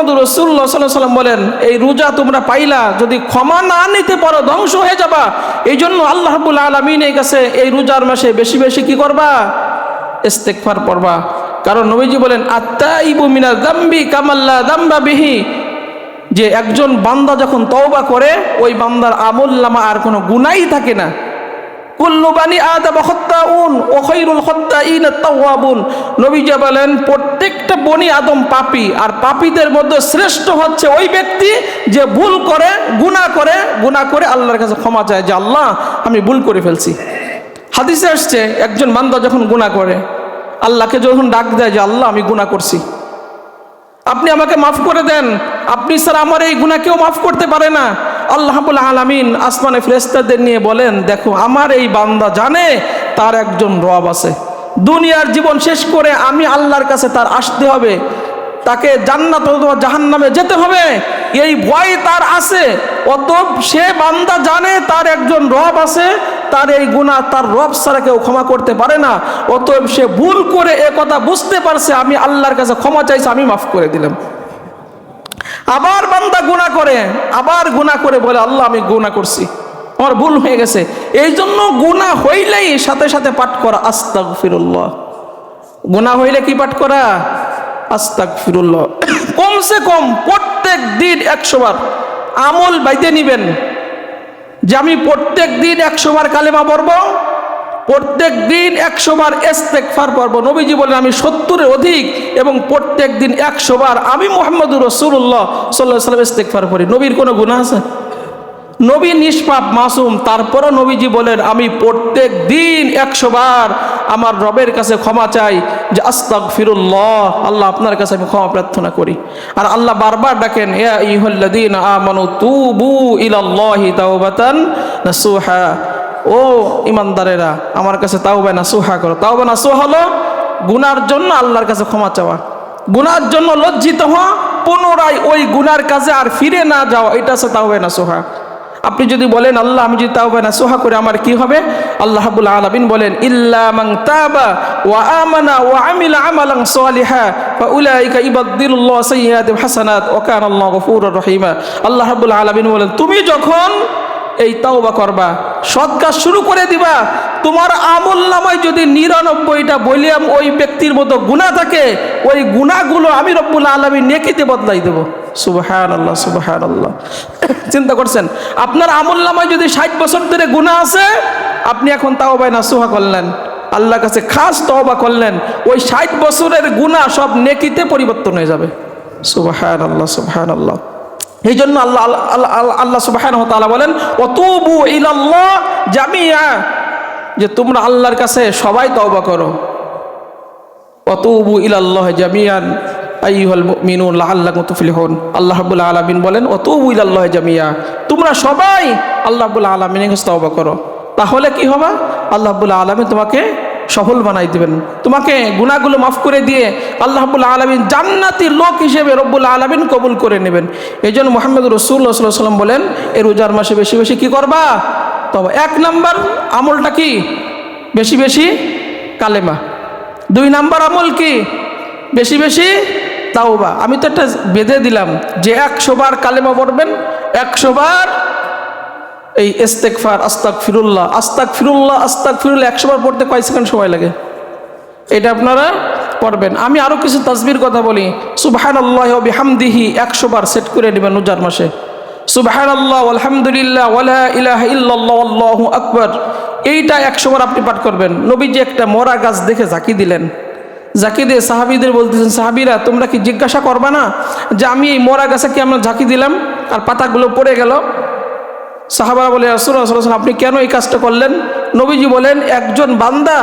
মুহাম্মদুর রাসূলুল্লাহ সাল্লাল্লাহু আলাইহি ওয়াসাল্লাম বলেন, এই রোজা তোমরা পাইলা, যদি ক্ষমা না নিতে পারো ধ্বংস হয়ে যাবা। এই জন্য আল্লাহ রাব্বুল আলামিনের কাছে এই রোজার মাসে বেশি বেশি কি করবা? ইস্তেগফার পড়বা। কারণ নবীজি বলেন, আত্তাইবু মিনাজ যামবি কামাল্লা যামবা বিহি, যে একজন বান্দা যখন তওবা করে ওই বান্দার আমলনামা আর কোনো গুনাহই থাকে না। কুল্লু বানি আদম খাত্তাউন ওয়া খায়রুল খাত্তাইন আত-তাওয়াবুন, নবীজি বলেন প্রত্যেকটা বনি আদম পাপী, আর পাপীদের মধ্যে শ্রেষ্ঠ হচ্ছে ওই ব্যক্তি যে ভুল করে, গুনাহ করে আল্লাহর কাছে ক্ষমা চায় যে আল্লাহ আমি ভুল করে ফেলছি। হাদিসে আসছে একজন বান্দা যখন গুনাহ করে আল্লাহকে যখন ডাক দেয় যে আল্লাহ আমি গুনাহ করছি, আপনি আমাকে মাফ করে দেন, আপনি স্যার আমার এই গুনাহ কেউ মাফ করতে পারে না। আল্লাহ রাব্বুল আলামিন আসমানে ফেরেশতাদের নিয়ে বলেন, দেখো আমার এই বান্দা জানে তার একজন রব আছে, দুনিয়ার জীবন শেষ করে আমি আল্লাহর কাছে তার আসতে হবে, তাকে জান্নাত অথবা জাহান্নামে যেতে হবে, এই ভয় তার আছে। অতএব সে বান্দা জানে তার একজন রব আছে, তার এই গুনাহ তার রব ছাড়া কেউ ক্ষমা করতে পারে না। অতএব সে ভুল করে এ কথা বুঝতে পারছে, আমি আল্লাহর কাছে ক্ষমা চাইছি, আমি মাফ করে দিলাম। আবার বান্দা গুনাহ করে বলে আল্লাহ আমি গুনাহ করছি, আমার ভুল হয়ে গেছে। এই জন্য গুনাহ হইলেই সাথে সাথে পাঠ করা আস্তাগফিরুল্লাহ। গুনাহ হইলে কি পাঠ করা? আস্তাগফিরুল্লাহ। কমসে কম প্রত্যেক দিন 100 বার আমল বাইতে নিবেন যে আমি প্রত্যেক দিন 100 বার কালেমা পড়বো, প্রত্যেক দিন 100 বার ইস্তেগফার পড়বো। নবীজি বলেন আমি 70-এর অধিক, এবং প্রত্যেক দিন 100 বার আমি মুহাম্মদুর রাসূলুল্লাহ সাল্লাল্লাহু আলাইহি ওয়াসাল্লাম ইস্তেগফার করি। নবীর কোনো গুনাহ আছে? নবী নিষ্পাপ মাসুম, তারপরও নবীজি বলেন আমি প্রত্যেক দিন 100 বার আমার রবের কাছে ক্ষমা চাই যে আস্তাগফিরুল্লাহ, আল্লাহ আপনার কাছে আমি ক্ষমা প্রার্থনা করি। আর আল্লাহ বারবার ডাকেন, ইয়া আইয়ুহাল্লাযীনা আমানু তুবু ইলাল্লাহি তাওবাতান নাসুহা, ও ইমানদারেরা আমার কাছে তাওবা নাসুহা করো। তাওবা নাসুহা হলো গুনার জন্য আল্লাহর কাছে ক্ষমা চাওয়া, গুনার জন্য লজ্জিত হওয়া, পুনরায় ওই গুনার কাজে আর ফিরে না যাওয়া, এটা হচ্ছে তাওবা নাসুহা। আপনি যদি বলেন আল্লাহ আমি যদি তাওবা নাসুহা করে আমার কি হবে, আল্লাহ রাব্বুল আলামিন বলেন ইল্লা মান তাবা ওয়া আমানা ওয়া আমিলা আমালান সালিহা ফাউলাইকা ইবাদদিলুল্লাহু সাইয়্যাতিহিম হাসানাত ওয়া কানা আল্লাহু গফুরুর রহিমা। আল্লাহ রাব্বুল আলামিন বলেন তুমি যখন এই তাওবা করবা, সৎ কাজ শুরু করে দিবা, তোমার আমলনামায় যদি 99টা বলিয়াম ওই ব্যক্তির মতো গুনাহ থাকে, ওই গুনাহগুলো আমি রব্বুল আলামিন নেকিতে বদলাই দেব। সুবহানাল্লাহ সুবহানাল্লাহ। চিন্তা করছেন আপনার আমলনামায় যদি 60 বছর ধরে গুনাহ আছে, আপনি এখন তাওবা নাসুহা করলেন, আল্লাহর কাছে খাস তওবা করলেন, ওই 60 বছরের গুনাহ সব নেকিতে পরিবর্তন হয়ে যাবে। সুবহানাল্লাহ সুবহানাল্লাহ। এই জন্য আল্লাহ সুবহানাহু ওয়া তাআলা বলেন ওয়াতুবু ইলাল্লাহ জামিআ, যে তোমরা আল্লাহর কাছে সবাই তওবা করো। ওয়াতুবু ইলাল্লাহি জামিআন আইয়ুহাল মুমিনুন লাআল্লাকুম তুফলিহুন। আল্লাহ রাব্বুল আলামিন বলেন ওয়াতুবু ইলাল্লাহি জামিআ, তোমরা সবাই আল্লাহ রাব্বুল আলামিনের কাছে তওবা করো, তাহলে কি হবে? আল্লাহ রাব্বুল আলামিন তোমাকে সফল বানাই দিবেন, তোমাকে গুনাহগুলো মাফ করে দিয়ে আল্লাহ রাব্বুল আলামিন জান্নাতি লোক হিসেবে রব্বুল আলামিন কবুল করে নেবেন। এই জন্য মুহাম্মদুর রাসূলুল্লাহ সাল্লাল্লাহু আলাইহি ওয়াসাল্লাম বলেন এই রোজার মাসে বেশি বেশি কি করবা? তবে 1 নাম্বার আমলটা কি? বেশি বেশি কালেমা। 2 নাম্বার আমল কি? বেশি বেশি তাওবা। আমি তো একটা বেঁধে দিলাম যে 100 বার কালেমা পড়বেন, 100 বার এই ইস্তেগফার আস্তাগফিরুল্লাহ আস্তাগফিরুল্লাহ আস্তাগফিরুল্লাহ 100 বার পড়তে কয় সেকেন্ড সময় লাগে? এটা আপনারা পড়বেন। আমি আরো কিছু তাসবির কথা বলি। সুবহানাল্লাহি ওয়া বিহামদিহি 100 বার সেট করে নেবেন রোজার মাসে। সুবহানাল্লাহ আলহামদুলিল্লাহ ওয়ালা ইলাহা ইল্লাল্লাহ আল্লাহু আকবার, এইটা 100 বার আপনি পাঠ করবেন। নবীজি একটা মরা গাছ দেখে ঝাঁকি দিলেন, ঝাঁকি দিয়ে সাহাবীদের বলতেছেন, সাহাবীরা তোমরা কি জিজ্ঞাসা করবা না যে আমি এই মরা গাছে কি আমরা ঝাঁকি দিলাম আর পাতাগুলো পড়ে গেল? সাহাবারা বলে রাসূলুল্লাহ সাল্লাল্লাহু আলাইহি ওয়াসাল্লাম আপনি কেন এই কাজটা করলেন? নবীজি বলেন একজন বান্দা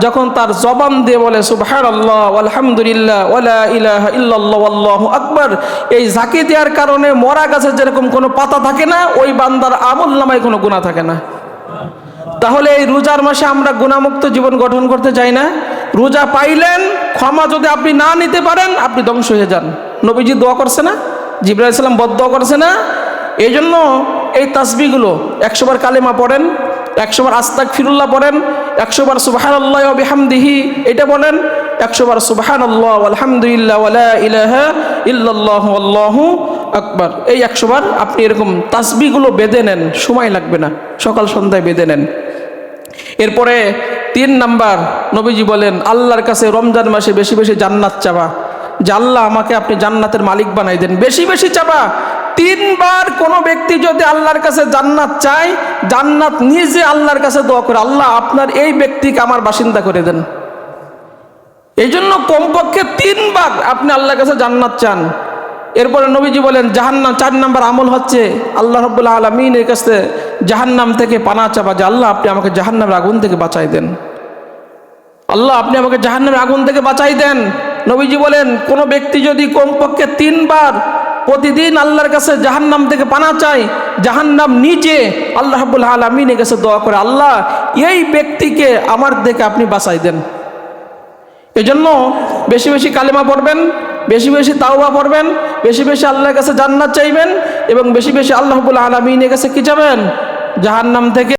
যখন তার জবান দিয়ে বলে সুবহানাল্লাহ আলহামদুলিল্লাহ ওয়ালা ইলাহা ইল্লাল্লাহ আল্লাহু আকবার, এই ঝাঁকি দেওয়ার কারণে মরা গাছের যেরকম কোনো পাতা থাকে না, ওই বান্দার আমলনামায় কোনো গুনাহ থাকে না। তাহলে এই রোজার মাসে আমরা গুনাহমুক্ত জীবন গঠন করতে চাই না? রোজা পাইলেন, ক্ষমা যদি আপনি না নিতে পারেন আপনি ধ্বংস হয়ে যান। নবীজি দোয়া করছে না, জিবরাইল আলাইহিস সালাম বদদোয়া করছে না? এই জন্য এই তাসবিহগুলো 100 বার কালেমা পড়েন, 100 বার আস্তাগফিরুল্লাহ পড়েন, 100 বার সুবহানাল্লাহি ওয়া বিহামদিহি এটা বলেন, 100 বার সুবহানাল্লাহ আলহামদুলিল্লাহ ওয়ালা ইলাহা ইল্লাল্লাহু আল্লাহু আকবার। এই 100 বার আপনি এরকম তাসবিহগুলো বেঁধে নেন, সময় লাগবে না, সকাল সন্ধ্যায় বেঁধে নেন। এরপরে 3 নাম্বার নবীজি বলেন আল্লাহর কাছে রমজান মাসে বেশি বেশি জান্নাত চাবা, যে আল্লাহ আমাকে আপনি জান্নাতের মালিক বানাই দেন, বেশি বেশি চাবা। 3 বার কোনো ব্যক্তি যদি আল্লাহর কাছে জান্নাত চায়, জান্নাত নিজে আল্লাহর কাছে দোয়া করে, আল্লাহ আপনার এই ব্যক্তিকে আমার বাসিন্দা করে দেন। এই জন্য কমপক্ষে 3 বার আপনি আল্লাহর কাছে জান্নাত চান। এরপরে নবীজি বলেন জাহান্নাম, 4 নাম্বার আমল হচ্ছে আল্লাহ রাব্বুল আলামিনের কাছে জাহান্নাম থেকে পানাহ চাওয়া, যে আল্লাহ আপনি আমাকে জাহান্নামের আগুন থেকে বাঁচাই দেন, আল্লাহ আপনি আমাকে জাহান্নামের আগুন থেকে বাঁচাই দেন। নবীজি বলেন কোনো ব্যক্তি যদি কমপক্ষে 3 বার প্রতিদিন আল্লাহর কাছে জাহান্নাম থেকে পানাহ চায়, জাহান্নাম নিজে আল্লাহ রাব্বুল আলামিনের কাছে দোয়া করে, আল্লাহ এই ব্যক্তিকে আমার থেকে আপনি বাঁচাই দেন। এজন্য বেশি বেশি কালেমা পড়বেন, বেশি বেশি তাওবা পড়বেন, বেশি বেশি আল্লাহর কাছে জান্নাত চাইবেন, এবং বেশি বেশি আল্লাহ রাব্বুল আলামিনের কাছে কি চাবেন? জাহান্নাম থেকে